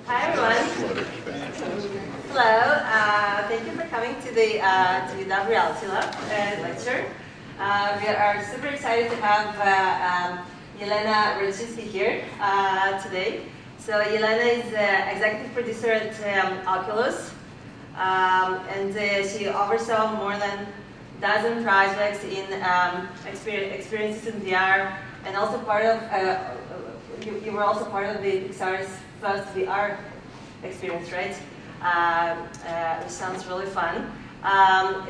Hi everyone. Hello. Thank you for coming to the UW Reality Lab lecture. We are super excited to have Yelena Rachitsky here today. So Yelena is the executive producer at Oculus, and she oversaw more than a dozen projects in experiences in VR, and also part of you were also part of the Pixar's first VR experience, right? Which sounds really fun.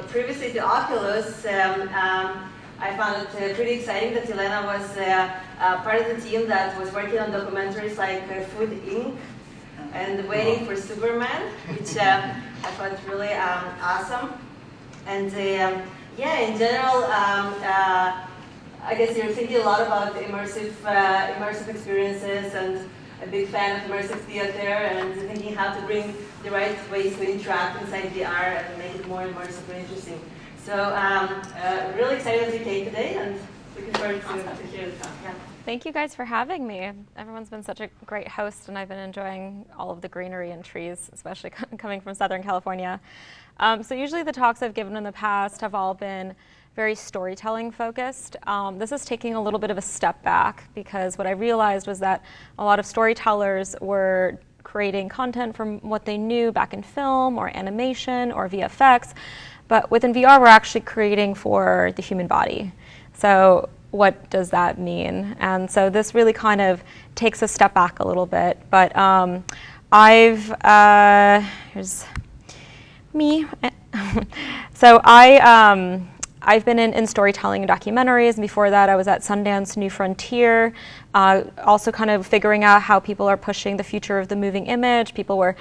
Previously to Oculus, I found it pretty exciting that Yelena was part of the team that was working on documentaries like Food Inc. and Waiting for Superman, which I found really awesome. And yeah, in general, I guess you're thinking a lot about immersive experiences, and a big fan of immersive theater, and thinking how to bring the right ways to interact inside VR and make it more immersive and interesting. So really excited to be here today, and looking forward to hear the talk. Yeah. Thank you guys for having me. Everyone's been such a great host, and I've been enjoying all of the greenery and trees, especially coming from Southern California. So usually the talks I've given in the past have all been very storytelling focused. This is taking a little bit of a step back, because what I realized was that a lot of storytellers were creating content from what they knew back in film or animation or VFX, but within VR we're actually creating for the human body. So what does that mean? And so this really kind of takes a step back a little bit, but here's me. So I've been in storytelling and documentaries, and before that I was at Sundance New Frontier, also kind of figuring out how people are pushing the future of the moving image. People were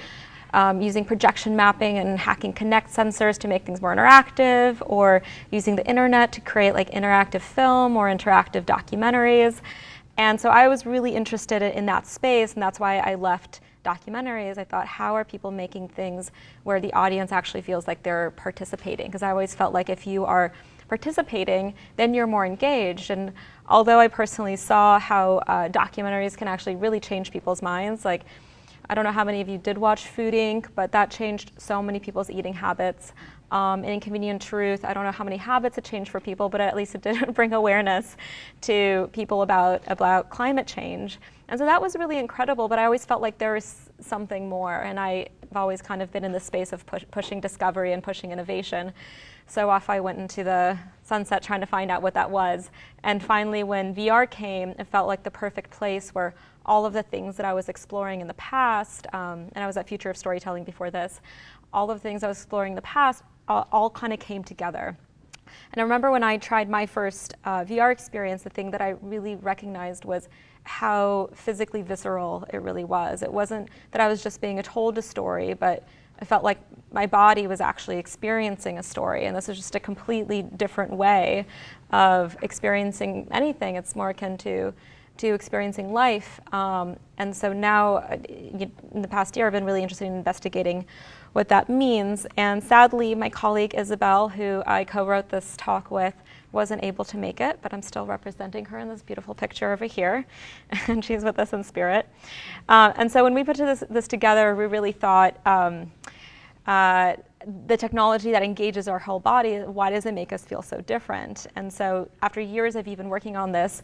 using projection mapping and hacking Kinect sensors to make things more interactive, or using the internet to create like interactive film or interactive documentaries. And so I was really interested in that space, and that's why I left documentaries. I thought, how are people making things where the audience actually feels like they're participating? Because I always felt like if you are participating, then you're more engaged. And although I personally saw how documentaries can actually really change people's minds, like I don't know how many of you did watch Food Inc., but that changed so many people's eating habits. Inconvenient Truth, I don't know how many habits it changed for people, but at least it did bring awareness to people about climate change. And so that was really incredible, but I always felt like there was something more, and I've always kind of been in the space of pushing discovery and pushing innovation. So off I went into the sunset trying to find out what that was. And finally, when VR came, it felt like the perfect place where all of the things that I was exploring in the past, and I was at Future of Storytelling before this, all of the things I was exploring in the past all kind of came together. And I remember when I tried my first VR experience, the thing that I really recognized was how physically visceral it really was. It wasn't that I was just being told a story, but I felt like my body was actually experiencing a story, and this is just a completely different way of experiencing anything. It's more akin to experiencing life. And so now, in the past year, I've been really interested in investigating what that means. And sadly, my colleague Isabel, who I co-wrote this talk with, wasn't able to make it, but I'm still representing her in this beautiful picture over here, and she's with us in spirit. And so when we put this together, we really thought, the technology that engages our whole body, why does it make us feel so different? And so after years of even working on this,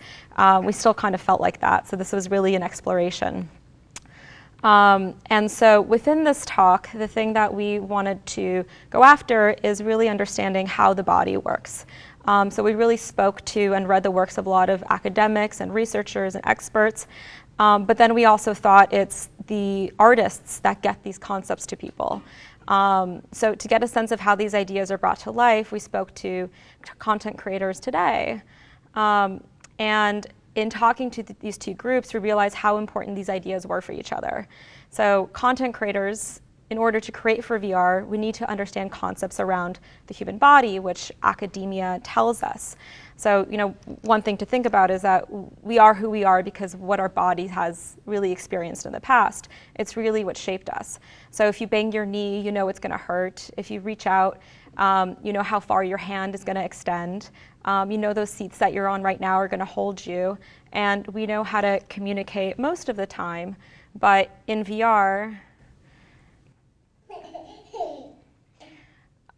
we still kind of felt like that. So this was really an exploration. And so within this talk, the thing that we wanted to go after is really understanding how the body works. So we really spoke to and read the works of a lot of academics and researchers and experts. But then we also thought it's the artists that get these concepts to people. So to get a sense of how these ideas are brought to life, we spoke to content creators today. And in talking to these two groups, we realized how important these ideas were for each other. So content creators, in order to create for VR, we need to understand concepts around the human body, which academia tells us. So, one thing to think about is that we are who we are because of what our body has really experienced in the past. It's really what shaped us. So if you bang your knee, you know it's going to hurt. If you reach out, you know how far your hand is going to extend. You know those seats that you're on right now are going to hold you. And we know how to communicate most of the time But in VR,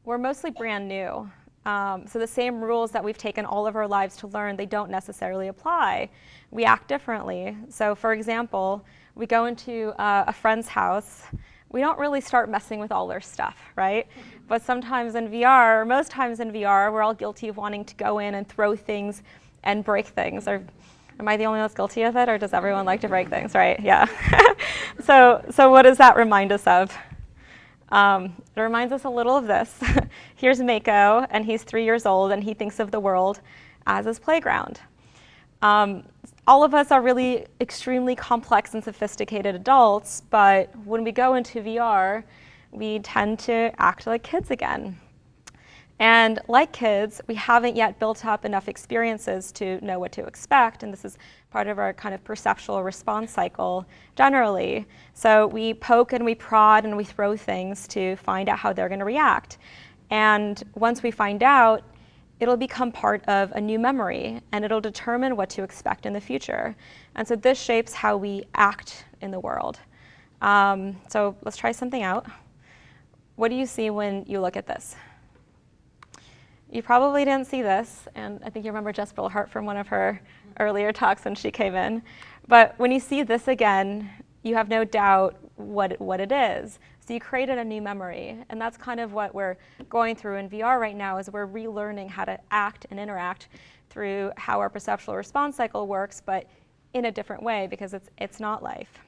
we're mostly brand new. So the same rules that we've taken all of our lives to learn, they don't necessarily apply. We act differently. So for example, we go into a friend's house, we don't really start messing with all their stuff, right? But sometimes in VR, or most times in VR, we're all guilty of wanting to go in and throw things and break things. Or am I the only one that's guilty of it, or does everyone like to break things, right? Yeah. So what does that remind us of? It reminds us a little of this. Here's Mako, and he's 3 years old, and he thinks of the world as his playground. All of us are really extremely complex and sophisticated adults, but when we go into VR, we tend to act like kids again. And like kids, we haven't yet built up enough experiences to know what to expect, and this is part of our kind of perceptual response cycle generally. So we poke and we prod and we throw things to find out how they're going to react. And once we find out, it'll become part of a new memory, and it'll determine what to expect in the future. And so this shapes how we act in the world. So let's try something out. What do you see when you look at this? You probably didn't see this, and I think you remember Jess Brillhart from one of her earlier talks when she came in. But when you see this again, you have no doubt what it is. So you created a new memory, and that's kind of what we're going through in VR right now, is we're relearning how to act and interact through how our perceptual response cycle works, but in a different way, because it's not life.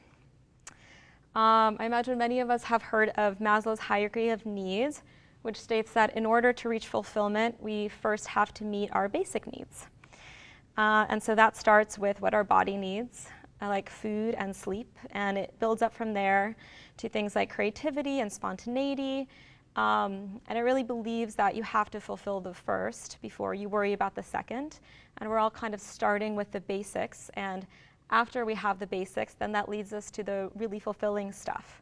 I imagine many of us have heard of Maslow's hierarchy of needs, which states that in order to reach fulfillment, we first have to meet our basic needs. And so that starts with what our body needs, like food and sleep, and it builds up from there to things like creativity and spontaneity. And it really believes that you have to fulfill the first before you worry about the second. And we're all kind of starting with the basics, and after we have the basics, then that leads us to the really fulfilling stuff.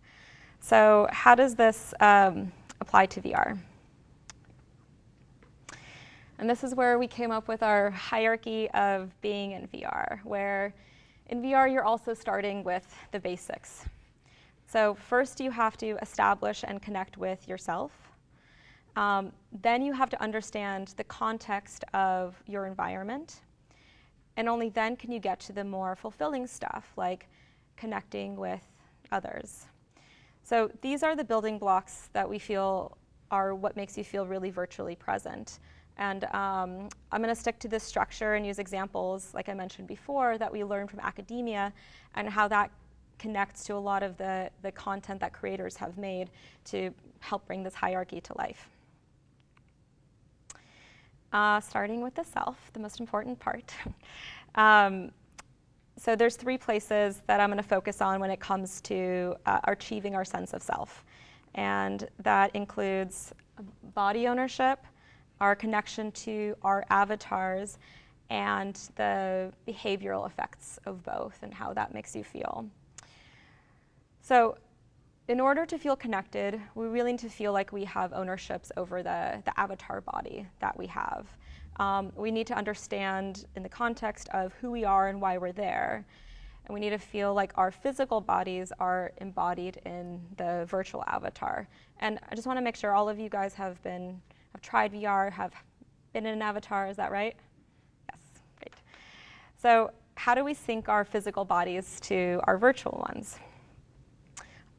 So how does this apply to VR? And this is where we came up with our hierarchy of being in VR, where in VR you're also starting with the basics. So first you have to establish and connect with yourself. Then you have to understand the context of your environment. And only then can you get to the more fulfilling stuff, like connecting with others. So these are the building blocks that we feel are what makes you feel really virtually present. And I'm going to stick to this structure and use examples, like I mentioned before, that we learned from academia, and how that connects to a lot of the content that creators have made to help bring this hierarchy to life. Starting with the self, the most important part. So there's 3 places that I'm going to focus on when it comes to achieving our sense of self. And that includes body ownership, our connection to our avatars, and the behavioral effects of both and how that makes you feel. So in order to feel connected, we really need to feel like we have ownerships over the avatar body that we have. We need to understand in the context of who we are and why we're there. And we need to feel like our physical bodies are embodied in the virtual avatar. And I just want to make sure all of you guys have tried VR, have been in an avatar, is that right? Yes, great. So how do we sync our physical bodies to our virtual ones?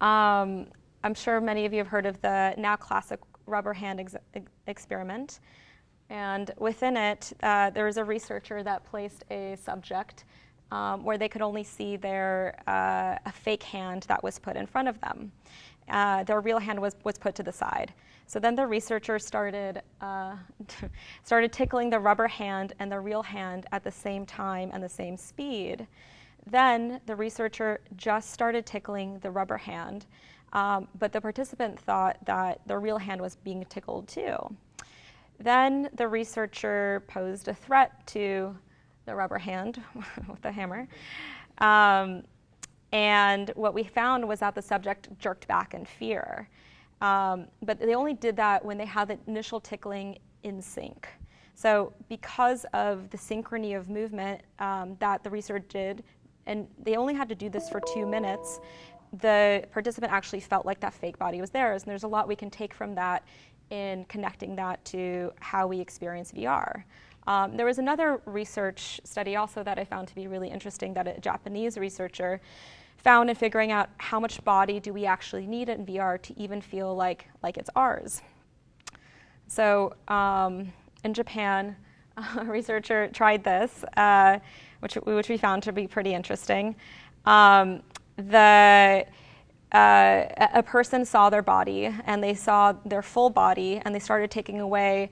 I'm sure many of you have heard of the now classic rubber hand experiment. And within it, there was a researcher that placed a subject where they could only see a fake hand that was put in front of them. Their real hand was put to the side. So then the researcher started tickling the rubber hand and the real hand at the same time and the same speed. Then the researcher just started tickling the rubber hand, but the participant thought that the real hand was being tickled too. Then the researcher posed a threat to the rubber hand with the hammer. And what we found was that the subject jerked back in fear. But they only did that when they had the initial tickling in sync. So because of the synchrony of movement that the researcher did and they only had to do this for 2 minutes, the participant actually felt like that fake body was theirs. And there's a lot we can take from that in connecting that to how we experience VR. There was another research study also that I found to be really interesting that a Japanese researcher found in figuring out how much body do we actually need in VR to even feel like it's ours. So in Japan, a researcher tried this, which we found to be pretty interesting. A person saw their body, and they saw their full body, and they started taking away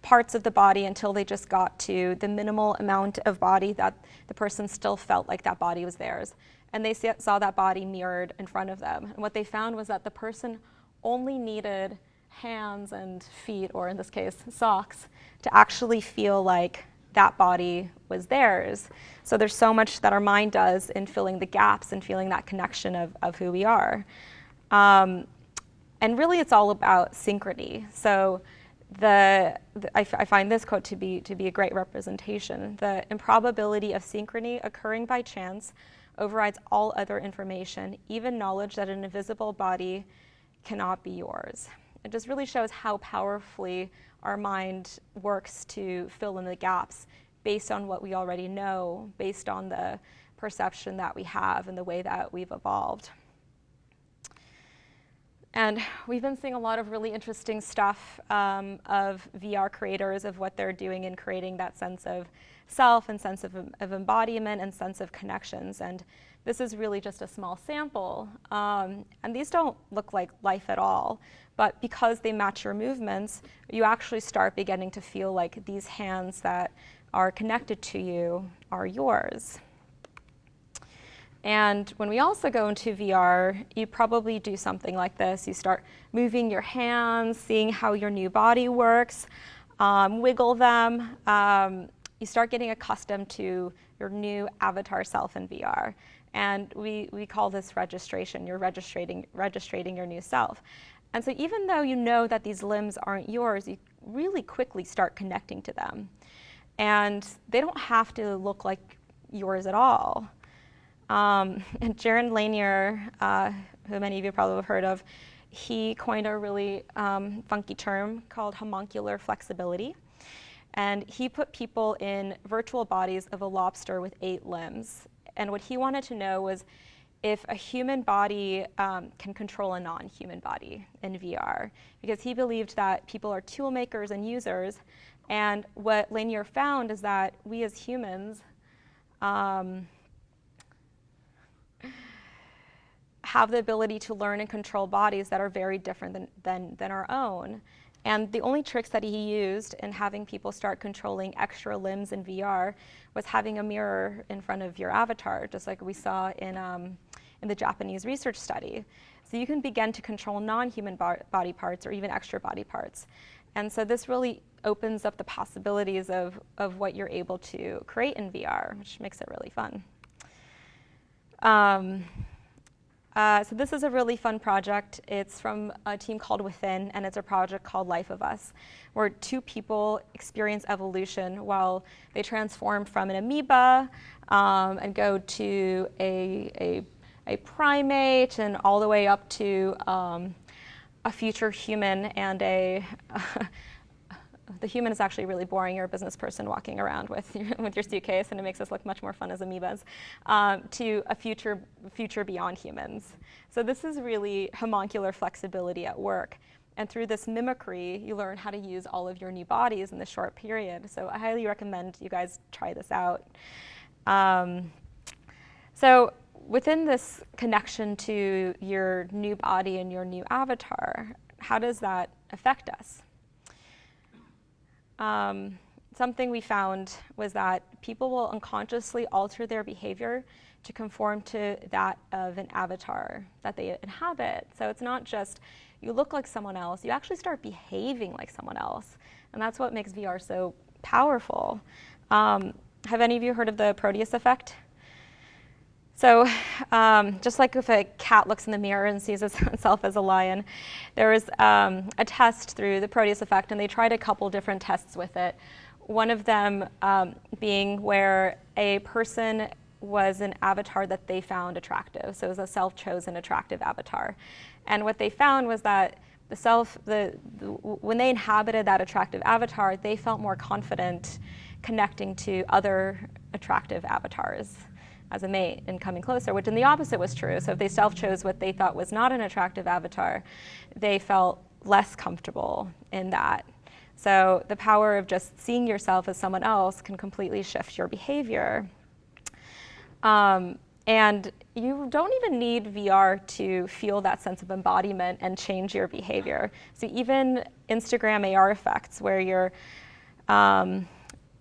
parts of the body until they just got to the minimal amount of body that the person still felt like that body was theirs. And they saw that body mirrored in front of them. And what they found was that the person only needed hands and feet, or in this case, socks, to actually feel like that body was theirs. So there's so much that our mind does in filling the gaps and feeling that connection of who we are. And really it's all about synchrony. So I find this quote to be a great representation. The improbability of synchrony occurring by chance overrides all other information, even knowledge that an invisible body cannot be yours. It just really shows how powerfully our mind works to fill in the gaps based on what we already know, based on the perception that we have and the way that we've evolved. And we've been seeing a lot of really interesting stuff of VR creators, of what they're doing in creating that sense of self and sense of embodiment and sense of connections. And this is really just a small sample. And these don't look like life at all. But because they match your movements, you actually start beginning to feel like these hands that are connected to you are yours. And when we also go into VR, you probably do something like this. You start moving your hands, seeing how your new body works, wiggle them. You start getting accustomed to your new avatar self in VR. And we call this registration. You're registrating your new self. And so even though you know that these limbs aren't yours, you really quickly start connecting to them. And they don't have to look like yours at all. And Jaron Lanier, who many of you probably have heard of, he coined a really funky term called homuncular flexibility. And he put people in virtual bodies of a lobster with 8 limbs. And what he wanted to know was if a human body can control a non-human body in VR. Because he believed that people are tool makers and users. And what Lanier found is that we as humans have the ability to learn and control bodies that are very different than our own. And the only tricks that he used in having people start controlling extra limbs in VR was having a mirror in front of your avatar, just like we saw in the Japanese research study. So you can begin to control non-human body parts or even extra body parts. And so this really opens up the possibilities of what you're able to create in VR, which makes it really fun. So this is a really fun project. It's from a team called Within, and it's a project called Life of Us, where 2 people experience evolution while they transform from an amoeba and go to a primate and all the way up to a future human and the human is actually really boring. You're a business person walking around with your suitcase, and it makes us look much more fun as amoebas, to a future beyond humans. So this is really homuncular flexibility at work. And through this mimicry, you learn how to use all of your new bodies in this short period. So I highly recommend you guys try this out. So within this connection to your new body and your new avatar, how does that affect us? Something we found was that people will unconsciously alter their behavior to conform to that of an avatar that they inhabit. So it's not just you look like someone else, you actually start behaving like someone else. And that's what makes VR so powerful. Have any of you heard of the Proteus effect? So just like if a cat looks in the mirror and sees itself as a lion, there was a test through the Proteus effect, and they tried a couple different tests with it. One of them being where a person was an avatar that they found attractive. So it was a self-chosen attractive avatar. And what they found was that when they inhabited that attractive avatar, they felt more confident connecting to other attractive avatars as a mate and coming closer, which in the opposite was true. So if they self-chose what they thought was not an attractive avatar, they felt less comfortable in that. So the power of just seeing yourself as someone else can completely shift your behavior. And you don't even need VR to feel that sense of embodiment and change your behavior. So even Instagram AR effects, where you're,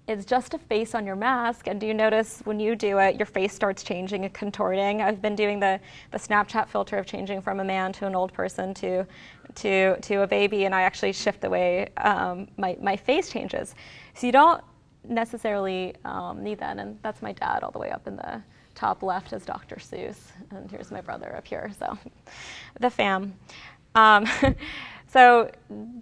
it's just a face on your mask, and do you notice when you do it, your face starts changing and contorting? I've been doing the Snapchat filter of changing from a man to an old person to a baby, and I actually shift the way my face changes. So you don't necessarily need that, and that's my dad all the way up in the top left is Dr. Seuss, and here's my brother up here, so the fam. So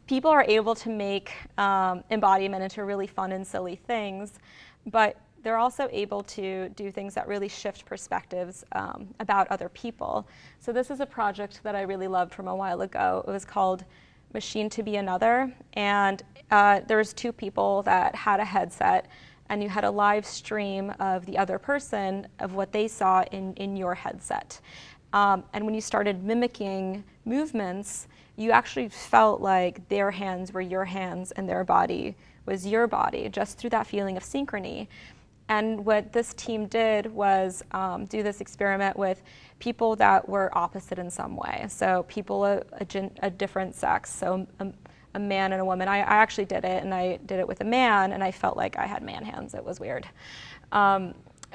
people are able to make embodiment into really fun and silly things, but they're also able to do things that really shift perspectives about other people. So this is a project that I really loved from a while ago. It was called Machine to Be Another, and there was two people that had a headset, and you had a live stream of the other person of what they saw in your headset. And when you started mimicking movements, you actually felt like their hands were your hands and their body was your body, just through that feeling of synchrony. And what this team did was do this experiment with people that were opposite in some way. So people a different sex, so a man and a woman. I actually did it, and I did it with a man, and I felt like I had man hands. It was weird.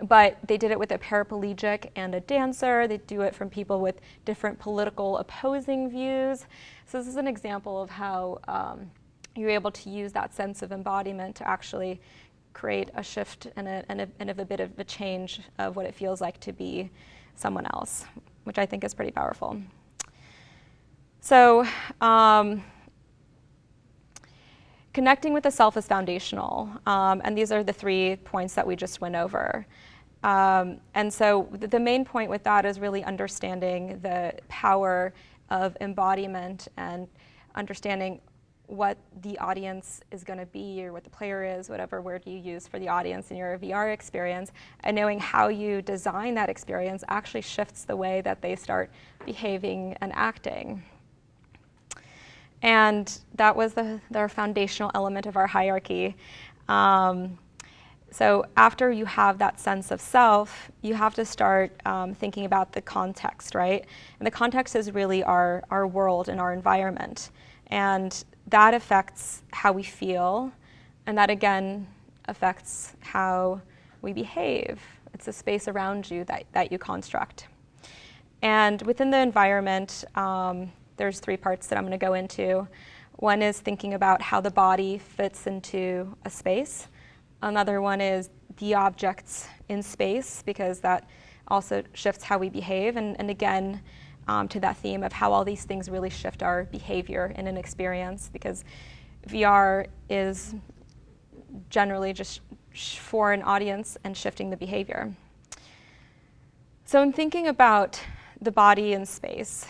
But they did it with a paraplegic and a dancer. They do it from people with different political opposing views. So this is an example of how you're able to use that sense of embodiment to actually create a shift and a bit of a change of what it feels like to be someone else, which I think is pretty powerful. So connecting with the self is foundational, and these are the 3 points that we just went over. And so the main point with that is really understanding the power of embodiment and understanding what the audience is going to be, or what the player is, whatever word you use for the audience in your VR experience, and knowing how you design that experience actually shifts the way that they start behaving and acting. And that was the foundational element of our hierarchy. So after you have that sense of self, you have to start thinking about the context, right? And the context is really our world and our environment. And that affects how we feel, and that again affects how we behave. It's the space around you that you construct. And within the environment, there's 3 parts that I'm going to go into. One is thinking about how the body fits into a space. Another one is the objects in space, because that also shifts how we behave. And again, to that theme of how all these things really shift our behavior in an experience, because VR is generally just for an audience and shifting the behavior. So in thinking about the body in space,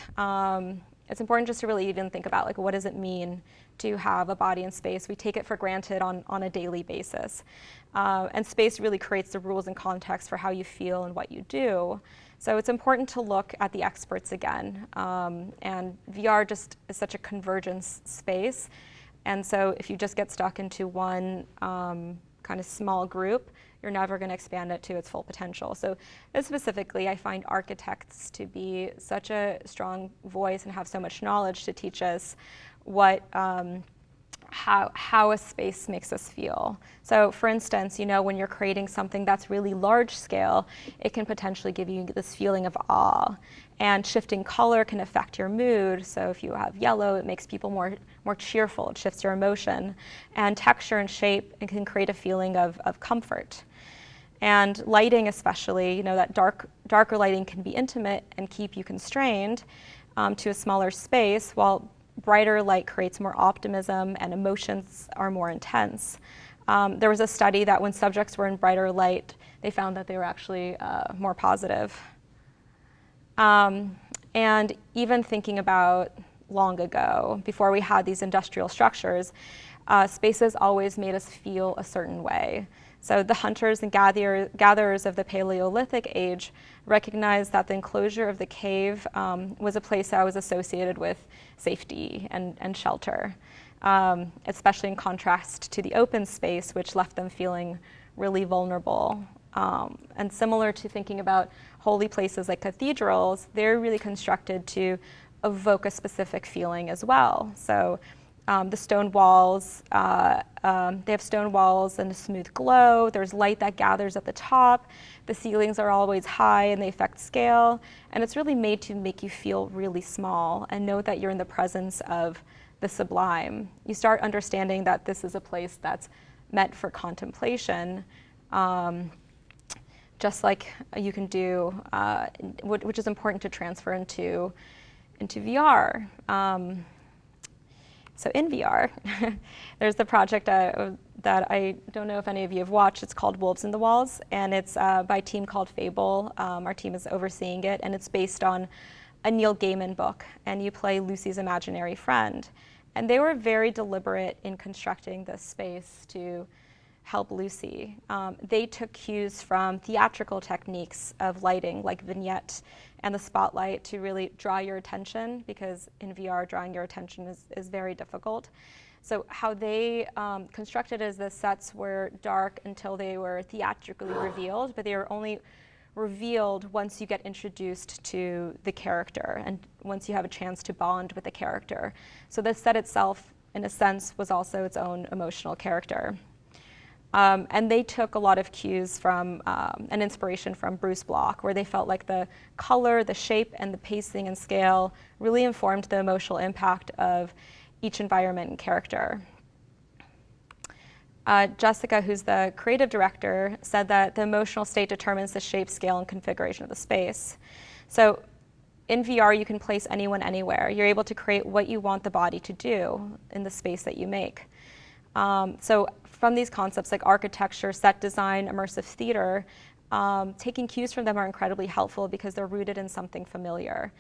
it's important just to really even think about, like, what does it mean to have a body in space? We take it for granted on a daily basis. And space really creates the rules and context for how you feel and what you do. So it's important to look at the experts again. And VR just is such a convergence space. And so if you just get stuck into one kind of small group, you're never going to expand it to its full potential. So specifically, I find architects to be such a strong voice and have so much knowledge to teach us what how a space makes us feel. So for instance, when you're creating something that's really large scale, it can potentially give you this feeling of awe. And shifting color can affect your mood. So if you have yellow, it makes people more cheerful. It shifts your emotion. And texture and shape, it can create a feeling of comfort. And lighting especially, that darker lighting can be intimate and keep you constrained to a smaller space, while brighter light creates more optimism and emotions are more intense. There was a study that when subjects were in brighter light, they found that they were actually more positive. And even thinking about long ago, before we had these industrial structures, spaces always made us feel a certain way. So the hunters and gatherers of the Paleolithic age recognized that the enclosure of the cave was a place that was associated with safety and shelter, especially in contrast to the open space, which left them feeling really vulnerable. And similar to thinking about holy places like cathedrals, they're really constructed to evoke a specific feeling as well. So the stone walls, they have stone walls and a smooth glow. There's light that gathers at the top. The ceilings are always high and they affect scale. And it's really made to make you feel really small and know that you're in the presence of the sublime. You start understanding that this is a place that's meant for contemplation, just like you can do, which is important to transfer into VR. So in VR, there's the project that I don't know if any of you have watched. It's called Wolves in the Walls, and it's by a team called Fable. Our team is overseeing it, and it's based on a Neil Gaiman book, and you play Lucy's imaginary friend. And they were very deliberate in constructing this space to help Lucy. They took cues from theatrical techniques of lighting, like vignette and the spotlight, to really draw your attention, because in VR, drawing your attention is very difficult. So how they constructed is the sets were dark until they were theatrically revealed, but they were only revealed once you get introduced to the character and once you have a chance to bond with the character. So the set itself, in a sense, was also its own emotional character. And they took a lot of cues from and inspiration from Bruce Bloch, where they felt like the color, the shape, and the pacing and scale really informed the emotional impact of each environment and character. Jessica, who's the creative director, said that the emotional state determines the shape, scale, and configuration of the space. So in VR, you can place anyone anywhere. You're able to create what you want the body to do in the space that you make. So from these concepts like architecture, set design, immersive theater, taking cues from them are incredibly helpful because they're rooted in something familiar.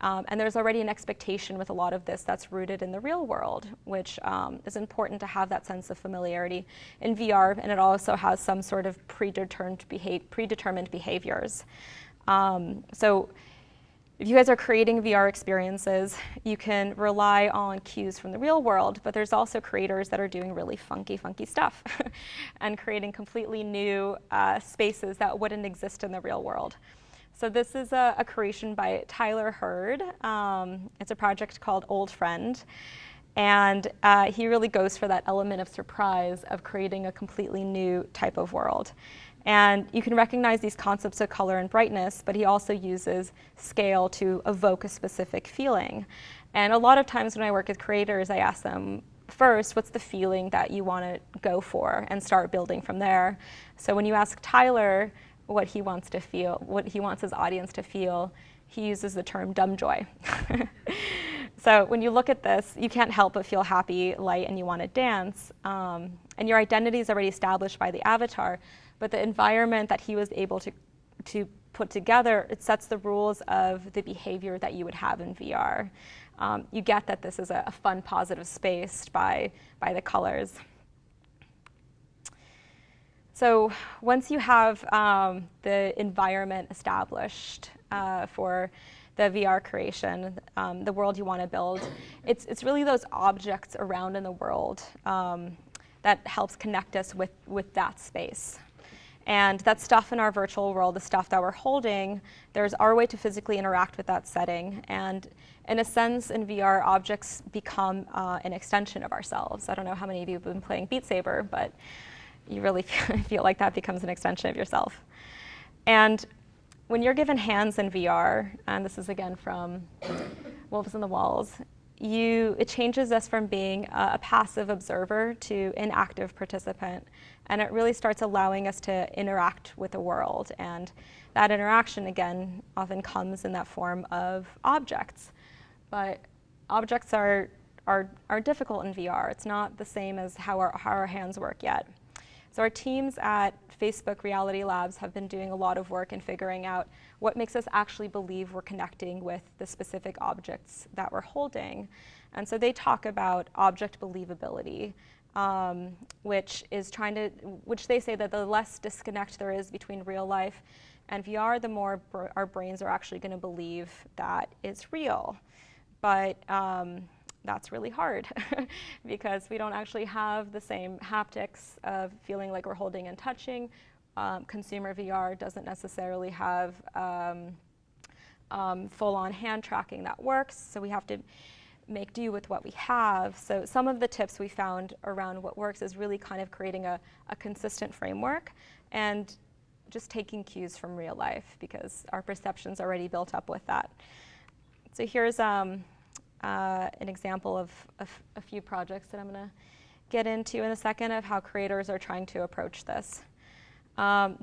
And there's already an expectation with a lot of this that's rooted in the real world, which is important to have that sense of familiarity in VR, and it also has some sort of predetermined behaviors. So if you guys are creating VR experiences, you can rely on cues from the real world, but there's also creators that are doing really funky stuff and creating completely new spaces that wouldn't exist in the real world. So this is a creation by Tyler Hurd. It's a project called Old Friend. And he really goes for that element of surprise of creating a completely new type of world. And you can recognize these concepts of color and brightness, but he also uses scale to evoke a specific feeling. And a lot of times when I work with creators, I ask them, first, what's the feeling that you want to go for, and start building from there. So when you ask Tyler what he wants to feel, what he wants his audience to feel, he uses the term dumb joy. So when you look at this, you can't help but feel happy, light, and you want to dance. And your identity is already established by the avatar, but the environment that he was able to put together, it sets the rules of the behavior that you would have in VR. You get that this is a fun, positive space by the colors. So once you have the environment established for the VR creation, the world you want to build, it's really those objects around in the world that helps connect us with that space. And that stuff in our virtual world, the stuff that we're holding, there's our way to physically interact with that setting. And in a sense, in VR, objects become an extension of ourselves. I don't know how many of you have been playing Beat Saber, but you really feel like that becomes an extension of yourself. And when you're given hands in VR, and this is again from Wolves in the Walls, it changes us from being a passive observer to an active participant. And it really starts allowing us to interact with the world. And that interaction, again, often comes in that form of objects. But objects are difficult in VR. It's not the same as how our hands work yet. So our teams at Facebook Reality Labs have been doing a lot of work in figuring out what makes us actually believe we're connecting with the specific objects that we're holding. And so they talk about object believability, which they say that the less disconnect there is between real life and VR, the more our brains are actually going to believe that it's real. But that's really hard because we don't actually have the same haptics of feeling like we're holding and touching. Consumer VR doesn't necessarily have full-on hand tracking that works, so we have to make do with what we have. So some of the tips we found around what works is really kind of creating a consistent framework and just taking cues from real life because our perception's already built up with that. So here's an example of a few projects that I'm going to get into in a second of how creators are trying to approach this.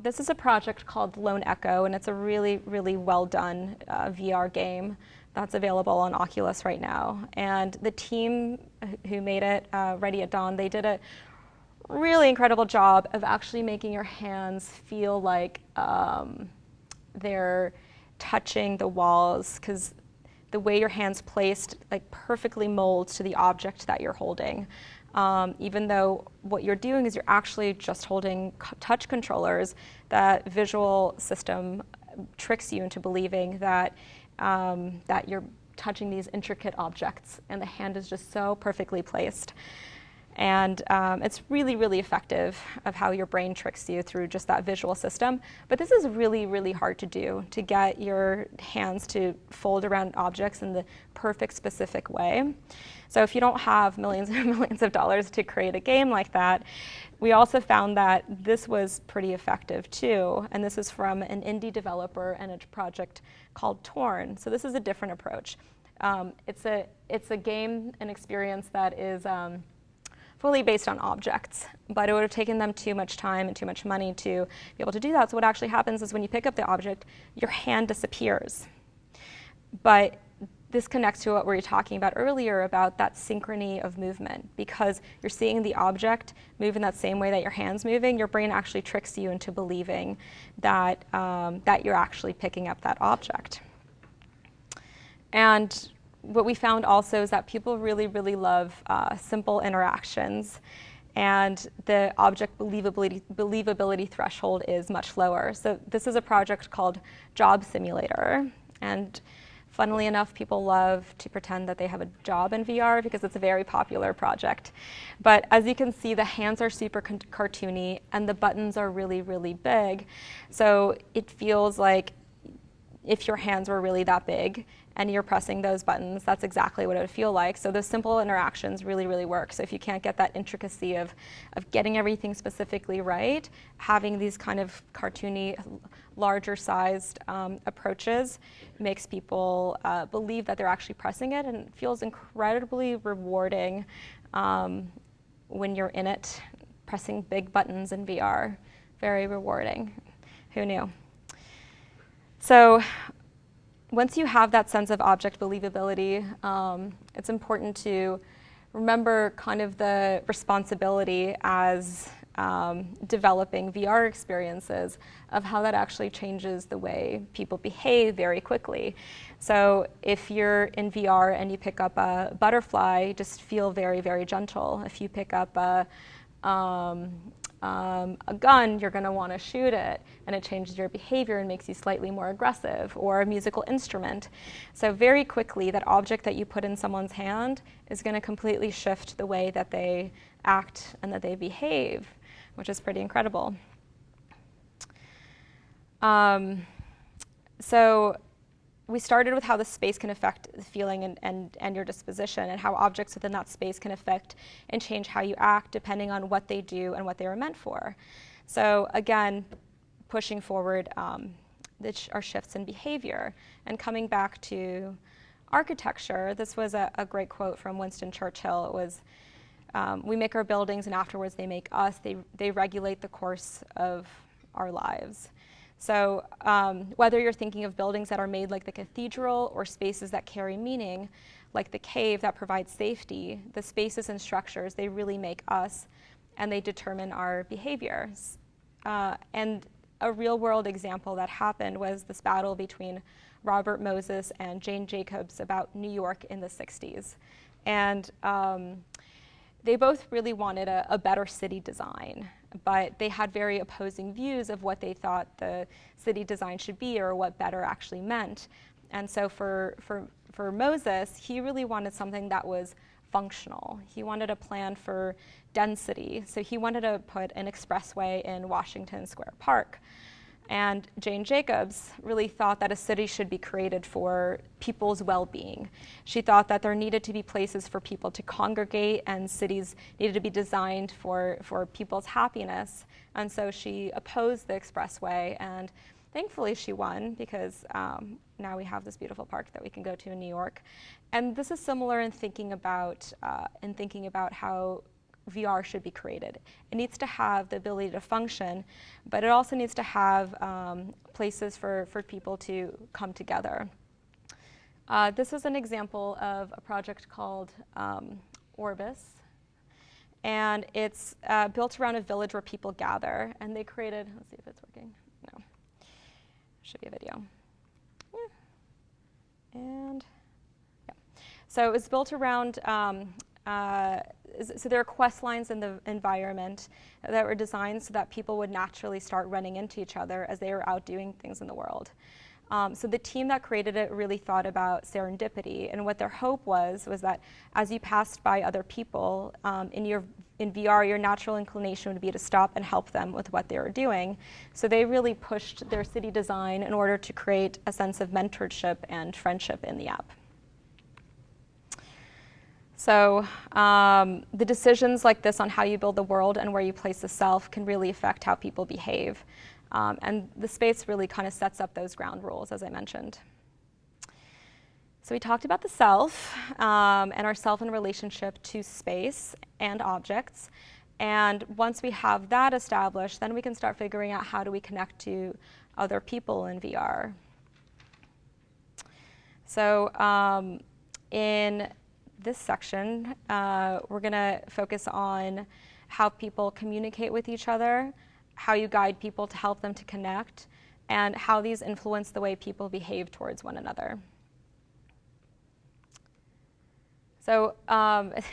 This is a project called Lone Echo, and it's a really, really well done VR game that's available on Oculus right now. And the team who made it, Ready at Dawn, they did a really incredible job of actually making your hands feel like they're touching the walls, because the way your hand's placed like perfectly molds to the object that you're holding. Even though what you're doing is you're actually just holding touch controllers, that visual system tricks you into believing that, that you're touching these intricate objects, and the hand is just so perfectly placed. And it's really, really effective of how your brain tricks you through just that visual system. But this is really, really hard to do, to get your hands to fold around objects in the perfect, specific way. So if you don't have millions and millions of dollars to create a game like that, we also found that this was pretty effective too. And this is from an indie developer and a project called Torn. So this is a different approach. It's a game, an experience that is fully based on objects, but it would have taken them too much time and too much money to be able to do that. So what actually happens is when you pick up the object, your hand disappears. But this connects to what we were talking about earlier about that synchrony of movement. Because you're seeing the object move in that same way that your hand's moving, your brain actually tricks you into believing that, that you're actually picking up that object. And what we found also is that people really, really love simple interactions, and the object believability threshold is much lower. So this is a project called Job Simulator, and funnily enough, people love to pretend that they have a job in VR because it's a very popular project. But as you can see, the hands are super cartoony, and the buttons are really, really big. So it feels like if your hands were really that big and you're pressing those buttons, that's exactly what it would feel like. So those simple interactions really, really work. So if you can't get that intricacy of getting everything specifically right, having these kind of cartoony, larger sized approaches makes people believe that they're actually pressing it, and it feels incredibly rewarding when you're in it, pressing big buttons in VR. Very rewarding. Who knew? So once you have that sense of object believability, it's important to remember kind of the responsibility as developing VR experiences of how that actually changes the way people behave very quickly. So if you're in VR and you pick up a butterfly, just feel very, very gentle. If you pick up a gun, you're going to want to shoot it, and it changes your behavior and makes you slightly more aggressive, or a musical instrument. So very quickly, that object that you put in someone's hand is going to completely shift the way that they act and that they behave, which is pretty incredible. So we started with how the space can affect the feeling and your disposition, and how objects within that space can affect and change how you act depending on what they do and what they were meant for. So again, pushing forward our shifts in behavior. And coming back to architecture, this was a great quote from Winston Churchill. It was, we make our buildings and afterwards they make us. They regulate the course of our lives. So whether you're thinking of buildings that are made like the cathedral, or spaces that carry meaning, like the cave that provides safety, the spaces and structures, they really make us. and they determine our behaviors. And a real-world example that happened was this battle between Robert Moses and Jane Jacobs about New York in the 60s. And they both really wanted a better city design, but they had very opposing views of what they thought the city design should be or what better actually meant. And so for Moses, he really wanted something that was functional. He wanted a plan for density. So he wanted to put an expressway in Washington Square Park. And Jane Jacobs really thought that a city should be created for people's well-being. She thought that there needed to be places for people to congregate, and cities needed to be designed for people's happiness. And so she opposed the expressway, and thankfully she won, because now we have this beautiful park that we can go to in New York. And this is similar in thinking about how VR should be created. It needs to have the ability to function, but it also needs to have places for people to come together. This is an example of a project called Orbis, and it's built around a village where people gather, and they created, let's see if it's working, no, should be a video. Yeah. And yeah. So it's built around so there are quest lines in the environment that were designed so that people would naturally start running into each other as they were out doing things in the world. So the team that created it really thought about serendipity, and what their hope was that as you passed by other people in VR, your natural inclination would be to stop and help them with what they were doing. So they really pushed their city design in order to create a sense of mentorship and friendship in the app. So the decisions like this on how you build the world and where you place the self can really affect how people behave. And the space really kind of sets up those ground rules, as I mentioned. So we talked about the self and our self in relationship to space and objects. And once we have that established, then we can start figuring out how do we connect to other people in VR. So in this section, we're going to focus on how people communicate with each other, how you guide people to help them to connect, and how these influence the way people behave towards one another. So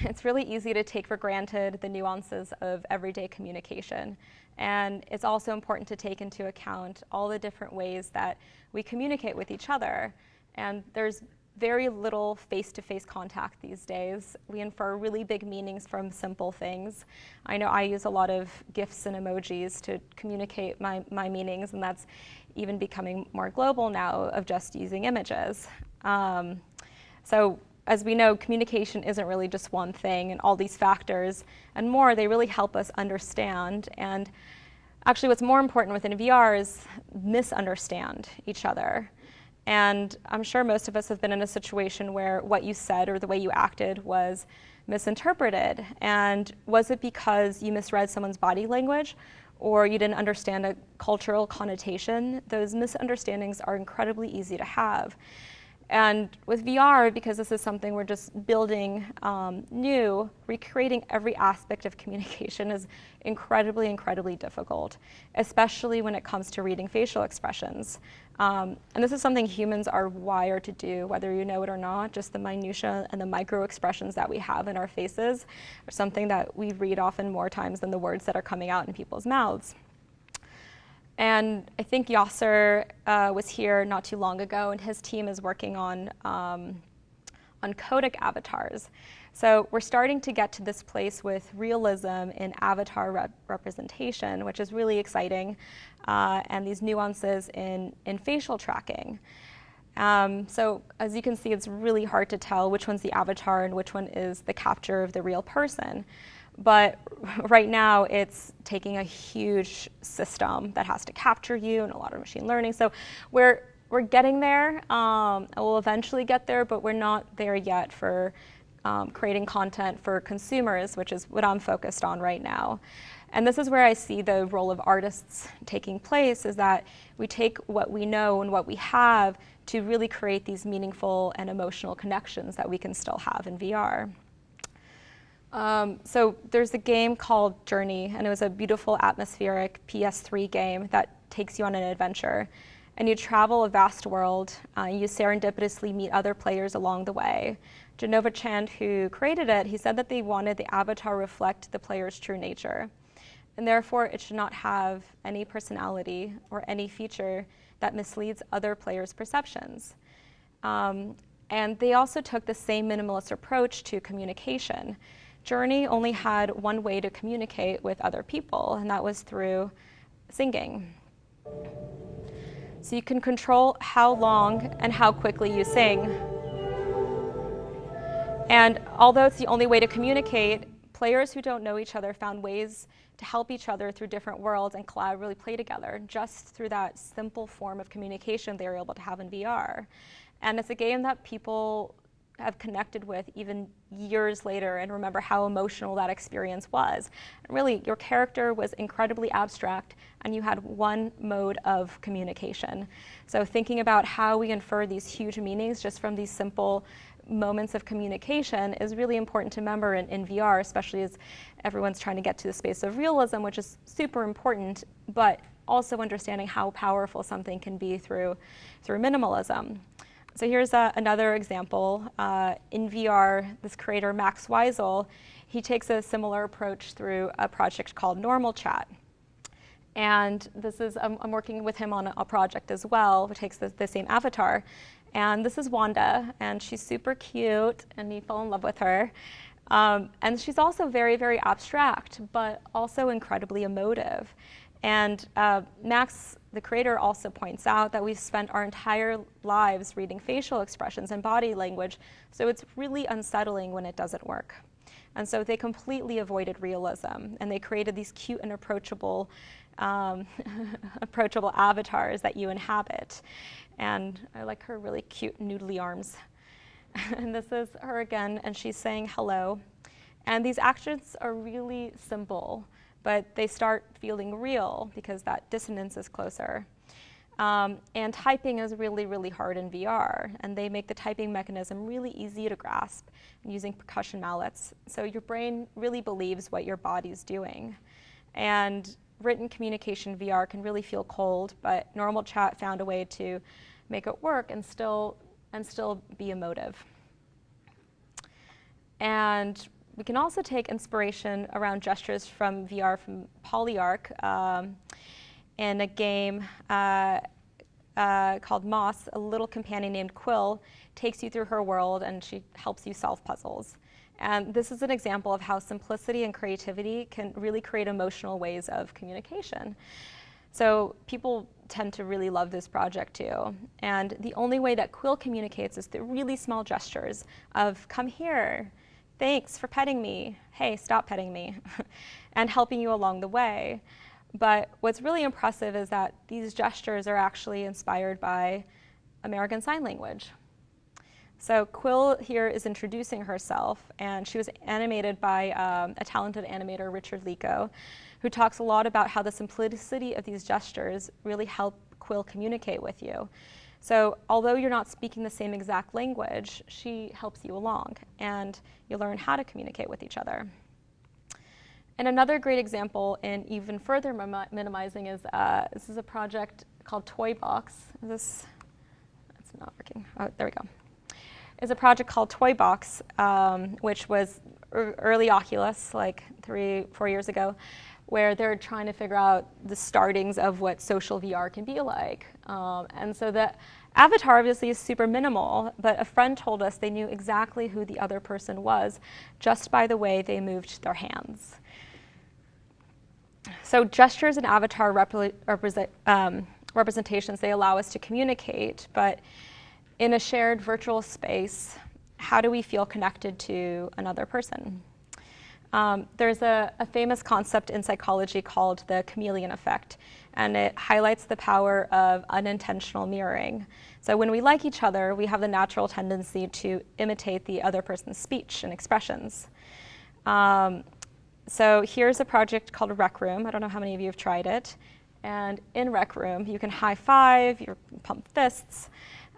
it's really easy to take for granted the nuances of everyday communication. And it's also important to take into account all the different ways that we communicate with each other. And there's very little face-to-face contact these days. We infer really big meanings from simple things. I know I use a lot of GIFs and emojis to communicate my meanings, and that's even becoming more global now of just using images. So as we know, communication isn't really just one thing, and all these factors and more, they really help us understand. And actually what's more important within VR is misunderstand each other. And I'm sure most of us have been in a situation where what you said or the way you acted was misinterpreted. And was it because you misread someone's body language or you didn't understand a cultural connotation? Those misunderstandings are incredibly easy to have. And with VR, because this is something we're just building new, recreating every aspect of communication is incredibly, incredibly difficult, especially when it comes to reading facial expressions. And this is something humans are wired to do, whether you know it or not. Just the minutia and the micro expressions that we have in our faces are something that we read often more times than the words that are coming out in people's mouths. And I think Yasser was here not too long ago, and his team is working on codec avatars. So we're starting to get to this place with realism in avatar representation, which is really exciting, and these nuances in facial tracking. So as you can see, it's really hard to tell which one's the avatar and which one is the capture of the real person. But right now, it's taking a huge system that has to capture you and a lot of machine learning. So we're getting there. We'll eventually get there, but we're not there yet for creating content for consumers, which is what I'm focused on right now. And this is where I see the role of artists taking place, is that we take what we know and what we have to really create these meaningful and emotional connections that we can still have in VR. So there's a game called Journey, and it was a beautiful atmospheric PS3 game that takes you on an adventure. And you travel a vast world. You serendipitously meet other players along the way. Genova Chand, who created it, he said that they wanted the avatar reflect the player's true nature. And therefore, it should not have any personality or any feature that misleads other players' perceptions. And they also took the same minimalist approach to communication. Journey only had one way to communicate with other people, and that was through singing. So you can control how long and how quickly you sing. And although it's the only way to communicate, players who don't know each other found ways to help each other through different worlds and collaboratively play together just through that simple form of communication they were able to have in VR. And it's a game that people have connected with even years later and remember how emotional that experience was. And really, your character was incredibly abstract and you had one mode of communication. So thinking about how we infer these huge meanings just from these simple moments of communication is really important to remember in VR, especially as everyone's trying to get to the space of realism, which is super important, but also understanding how powerful something can be through minimalism. So here's another example. In VR, this creator, Max Weisel, he takes a similar approach through a project called Normal Chat. And this is, I'm working with him on a project as well, which takes the same avatar. And this is Wanda, and she's super cute, and you fall in love with her. And she's also very, very abstract, but also incredibly emotive. And Max, the creator, also points out that we've spent our entire lives reading facial expressions and body language, so it's really unsettling when it doesn't work. And so they completely avoided realism, and they created these cute and approachable avatars that you inhabit. And I like her really cute noodly arms. And this is her again, and she's saying hello. And these actions are really simple, but they start feeling real because that dissonance is closer. And typing is really, really hard in VR, and they make the typing mechanism really easy to grasp using percussion mallets. So your brain really believes what your body's doing. And written communication VR can really feel cold, but Normal Chat found a way to make it work and still be emotive. And we can also take inspiration around gestures from VR from Polyarch in a game called Moss. A little companion named Quill takes you through her world, and she helps you solve puzzles. And this is an example of how simplicity and creativity can really create emotional ways of communication. So people tend to really love this project too. And the only way that Quill communicates is through really small gestures of come here, thanks for petting me, hey, stop petting me, and helping you along the way. But what's really impressive is that these gestures are actually inspired by American Sign Language. So Quill here is introducing herself, and she was animated by a talented animator, Richard Lico, who talks a lot about how the simplicity of these gestures really help Quill communicate with you. So although you're not speaking the same exact language, she helps you along, and you learn how to communicate with each other. And another great example in even further minimizing is this is a project called Toy Box. It's not working. Oh, there we go. Is a project called Toy Box, which was early Oculus, like 3-4 years ago, where they're trying to figure out the startings of what social VR can be like. And so the avatar obviously is super minimal, but a friend told us they knew exactly who the other person was just by the way they moved their hands. So gestures and avatar representations, they allow us to communicate, but in a shared virtual space, how do we feel connected to another person? There's a famous concept in psychology called the Chameleon Effect, and it highlights the power of unintentional mirroring. So when we like each other, we have the natural tendency to imitate the other person's speech and expressions. So here's a project called Rec Room. I don't know how many of you have tried it. And in Rec Room, you can high five, you pump fists.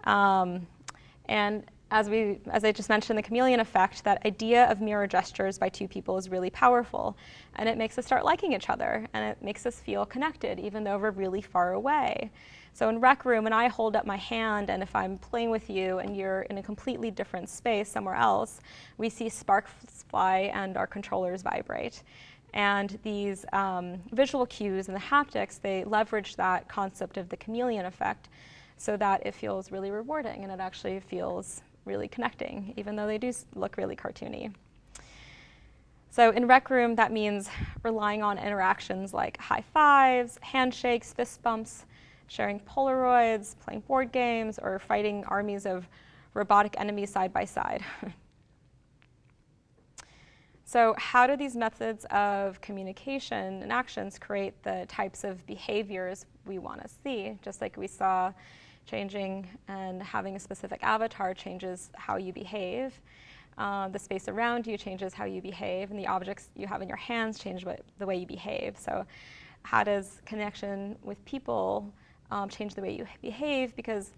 And as I just mentioned, the chameleon effect, that idea of mirror gestures by two people is really powerful. And it makes us start liking each other. And it makes us feel connected, even though we're really far away. So in Rec Room, when I hold up my hand, and if I'm playing with you and you're in a completely different space somewhere else, we see sparks fly and our controllers vibrate. And these visual cues and the haptics, they leverage that concept of the chameleon effect so that it feels really rewarding and it actually feels really connecting, even though they do look really cartoony. So in Rec Room, that means relying on interactions like high fives, handshakes, fist bumps, sharing Polaroids, playing board games, or fighting armies of robotic enemies side by side. So how do these methods of communication and actions create the types of behaviors we want to see? Just like we saw, changing and having a specific avatar changes how you behave. The space around you changes how you behave, and the objects you have in your hands change the way you behave. So how does connection with people change the way you behave? Because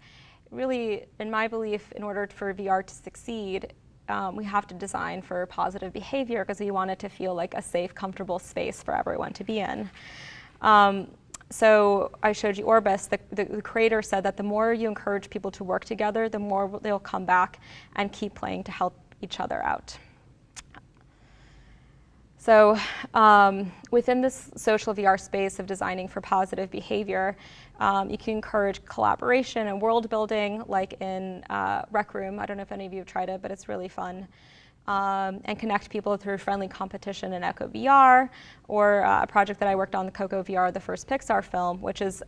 really, in my belief, in order for VR to succeed, we have to design for positive behavior because we want it to feel like a safe, comfortable space for everyone to be in. So I showed you Orbis. The creator said that the more you encourage people to work together, the more they'll come back and keep playing to help each other out. So within this social VR space of designing for positive behavior, you can encourage collaboration and world building, like in Rec Room. I don't know if any of you have tried it, but it's really fun. And connect people through friendly competition in Echo VR, or a project that I worked on, the Coco VR, the first Pixar film, which is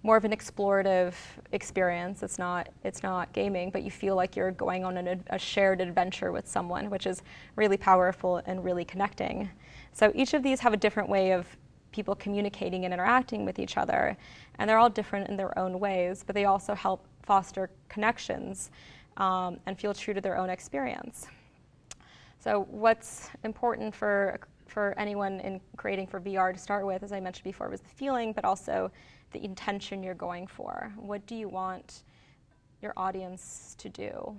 more of an explorative experience. It's not gaming, but you feel like you're going on a shared adventure with someone, which is really powerful and really connecting. So each of these have a different way of people communicating and interacting with each other, and they're all different in their own ways, but they also help foster connections and feel true to their own experience. So what's important for anyone in creating for VR to start with, as I mentioned before, was the feeling, but also the intention you're going for. What do you want your audience to do?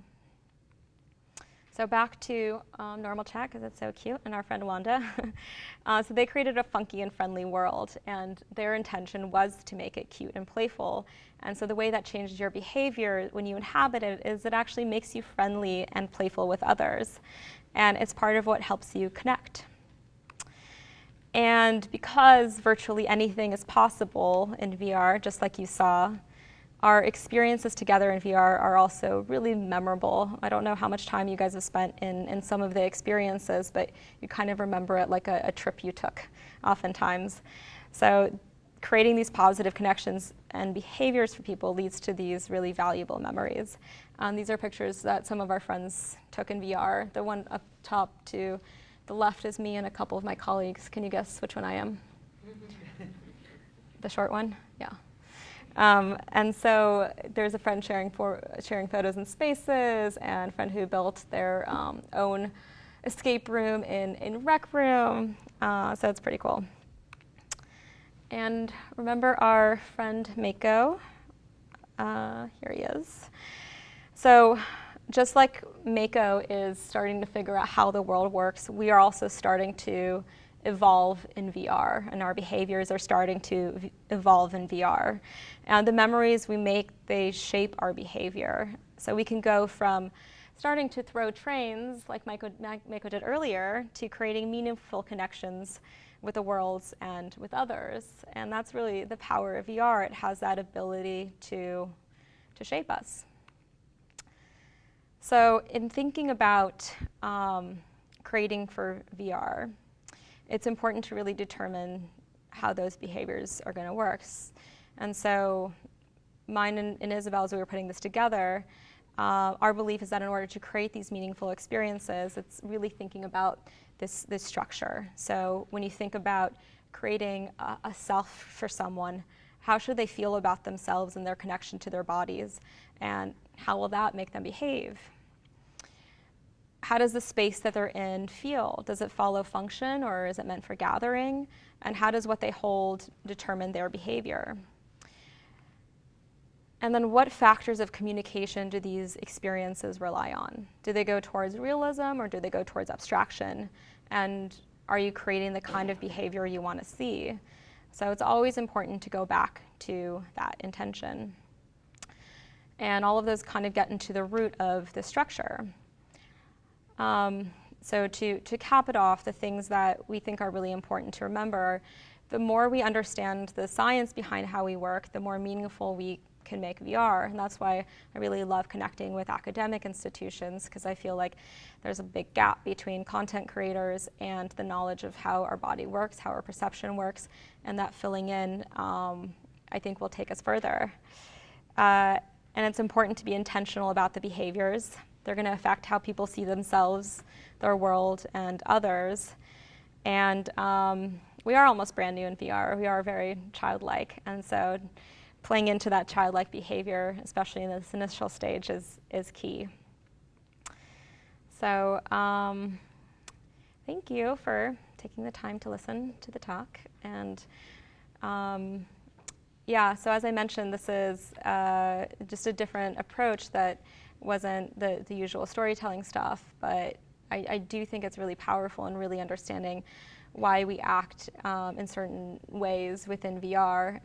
So back to Normal Chat, because it's so cute, and our friend Wanda. So they created a funky and friendly world, and their intention was to make it cute and playful. And so the way that changes your behavior when you inhabit it is it actually makes you friendly and playful with others. And it's part of what helps you connect. And because virtually anything is possible in VR, just like you saw, our experiences together in VR are also really memorable. I don't know how much time you guys have spent in some of the experiences, but you kind of remember it like a trip you took, oftentimes. So creating these positive connections and behaviors for people leads to these really valuable memories. These are pictures that some of our friends took in VR. The one up top to the left is me and a couple of my colleagues. Can you guess which one I am? The short one? Yeah. And so there's a friend sharing photos in spaces, and a friend who built their own escape room in Rec Room. So it's pretty cool. And remember our friend Mako? Here he is. So just like Mako is starting to figure out how the world works, we are also starting to evolve in VR, and our behaviors are starting to evolve in VR. And the memories we make, they shape our behavior. So we can go from starting to throw trains, like Mako did earlier, to creating meaningful connections with the world and with others. And that's really the power of VR. It has that ability to shape us. So in thinking about creating for VR, it's important to really determine how those behaviors are going to work. And so mine and Isabel's, we were putting this together, our belief is that in order to create these meaningful experiences, it's really thinking about this structure. So when you think about creating a self for someone, how should they feel about themselves and their connection to their bodies? And how will that make them behave? How does the space that they're in feel? Does it follow function, or is it meant for gathering? And how does what they hold determine their behavior? And then what factors of communication do these experiences rely on? Do they go towards realism or do they go towards abstraction? And are you creating the kind of behavior you want to see? So it's always important to go back to that intention. And all of those kind of get into the root of the structure. So to cap it off, the things that we think are really important to remember, the more we understand the science behind how we work, the more meaningful we can make VR. And that's why I really love connecting with academic institutions, because I feel like there's a big gap between content creators and the knowledge of how our body works, how our perception works, and that filling in, I think, will take us further. And it's important to be intentional about the behaviors. They're going to affect how people see themselves, their world, and others. And we are almost brand new in VR. We are very childlike. And so playing into that childlike behavior, especially in this initial stage, is key. So thank you for taking the time to listen to the talk. And yeah, so as I mentioned, this is just a different approach that wasn't the usual storytelling stuff, but I do think it's really powerful in really understanding why we act in certain ways within VR,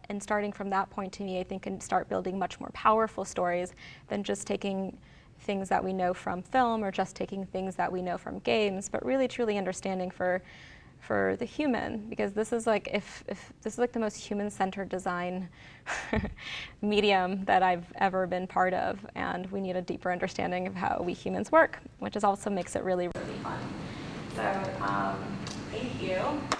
and starting from that point, to me, I think can start building much more powerful stories than just taking things that we know from film or just taking things that we know from games, but really truly understanding for the human, because this is like if this is like the most human-centered design medium that I've ever been part of, and we need a deeper understanding of how we humans work, which is also makes it really, really fun. So thank you.